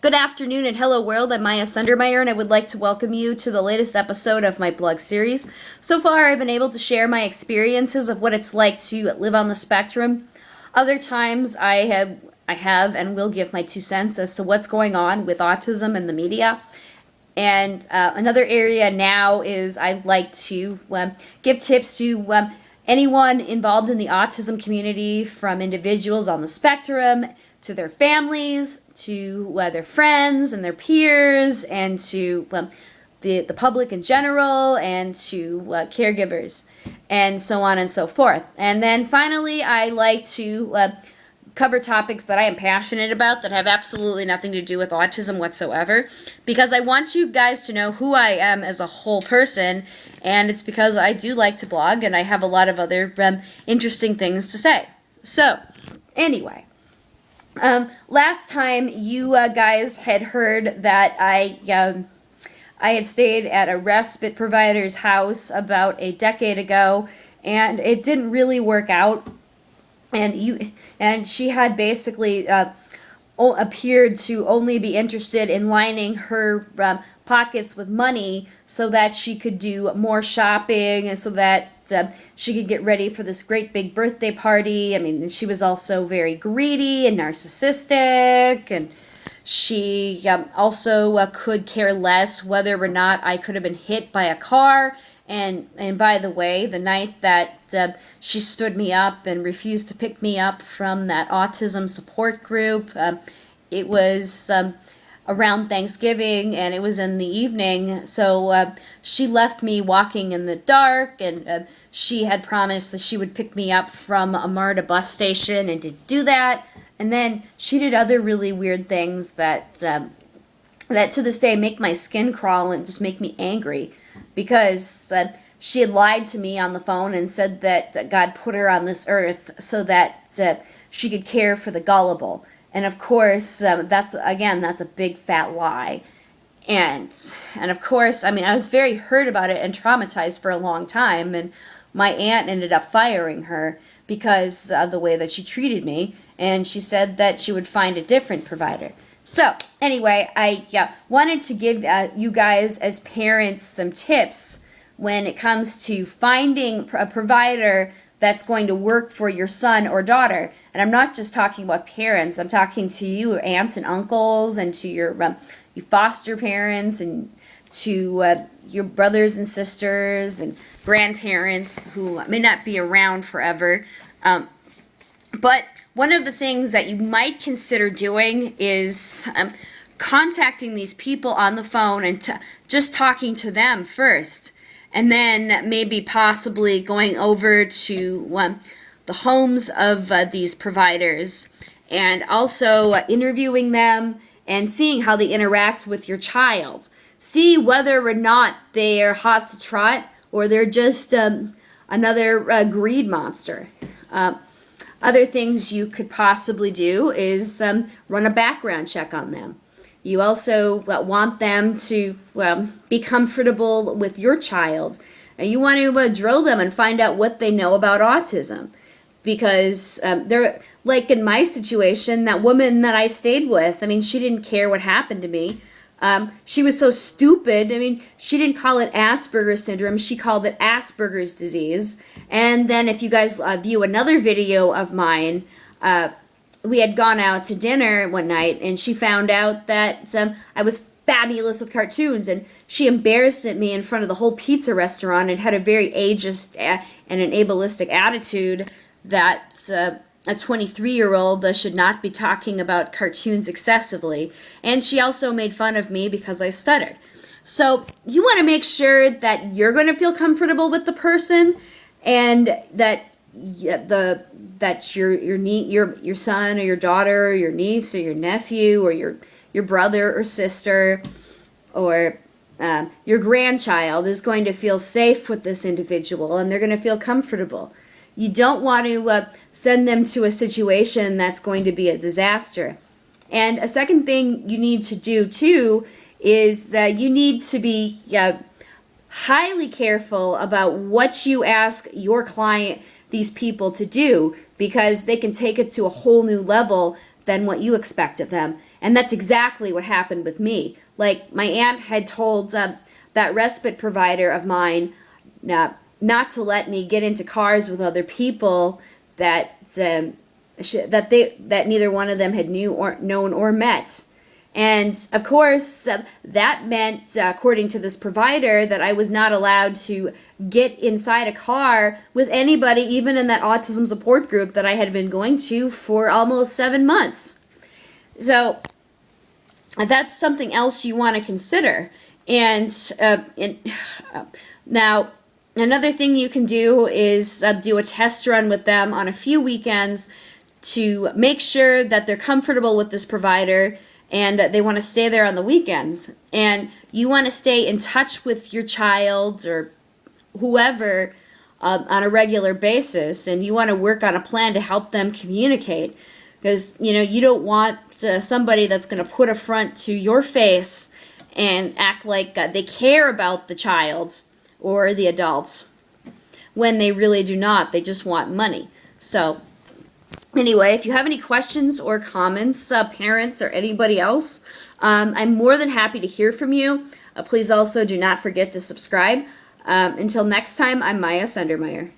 Good afternoon and hello world, I'm Maya Sundermeyer and I would like to welcome you to the latest episode of my blog series. So far I've been able to share my experiences of what it's like to live on the spectrum. Other times I have and will give my 2 cents as to what's going on with autism in the media. And another area now is I'd like to give tips to anyone involved in the autism community, from individuals on the spectrum to their families, to their friends and their peers, and to the public in general, and to caregivers, and so on and so forth. And then finally, I like to cover topics that I am passionate about that have absolutely nothing to do with autism whatsoever, because I want you guys to know who I am as a whole person, and it's because I do like to blog and I have a lot of other interesting things to say. So, anyway. Last time you guys had heard that I had stayed at a respite provider's house about a decade ago, and it didn't really work out. And she had basically appeared to only be interested in lining her pockets with money so that she could do more shopping and so that she could get ready for this great big birthday party. I mean, she was also very greedy and narcissistic, and she also could care less whether or not I could have been hit by a car. And by the way, the night that she stood me up and refused to pick me up from that autism support group, it was around Thanksgiving, and it was in the evening, so she left me walking in the dark, and she had promised that she would pick me up from a MARTA bus station, and didn't do that. And then she did other really weird things that to this day make my skin crawl and just make me angry, because she had lied to me on the phone and said that God put her on this earth so that she could care for the gullible. And of course, that's a big fat lie. And of course, I mean, I was very hurt about it and traumatized for a long time. And my aunt ended up firing her because of the way that she treated me. And she said that she would find a different provider. So anyway, I wanted to give you guys as parents some tips when it comes to finding a provider that's going to work for your son or daughter. And I'm not just talking about parents. I'm talking to you, aunts and uncles, and to your foster parents, and to your brothers and sisters and grandparents who may not be around forever. But one of the things that you might consider doing is contacting these people on the phone and just talking to them first. And then maybe possibly going over to the homes of these providers, and also interviewing them and seeing how they interact with your child. See whether or not they are hot to trot or they're just another greed monster. Other things you could possibly do is run a background check on them. You also want them to be comfortable with your child. And you want to drill them and find out what they know about autism. Because they're, like in my situation, that woman that I stayed with, I mean, she didn't care what happened to me. She was so stupid. I mean, she didn't call it Asperger's syndrome. She called it Asperger's disease. And then if you guys view another video of mine, we had gone out to dinner one night, and she found out that I was fabulous with cartoons, and she embarrassed me in front of the whole pizza restaurant and had a very ageist and an ableistic attitude that a 23-year-old should not be talking about cartoons excessively. And she also made fun of me because I stuttered. So you want to make sure that you're going to feel comfortable with the person, and that your son or your daughter or your niece or your nephew or your brother or sister or your grandchild is going to feel safe with this individual, and they're going to feel comfortable. You don't want to send them to a situation that's going to be a disaster. And a second thing you need to do too is you need to be highly careful about what you ask your client, these people, to do, because they can take it to a whole new level than what you expect of them. And that's exactly what happened with me. Like, my aunt had told that respite provider of mine not to let me get into cars with other people that that neither one of them had known or met. And of course, that meant, according to this provider, that I was not allowed to get inside a car with anybody, even in that autism support group that I had been going to for almost 7 months. So that's something else you want to consider. And now, another thing you can do is do a test run with them on a few weekends to make sure that they're comfortable with this provider and they want to stay there on the weekends. And you want to stay in touch with your child or whoever on a regular basis, and you want to work on a plan to help them communicate. Because, you don't want somebody that's going to put a front to your face and act like they care about the child or the adult when they really do not. They just want money. So anyway, if you have any questions or comments, parents or anybody else, I'm more than happy to hear from you. Please also do not forget to subscribe. Until next time, I'm Maya Sundermeyer.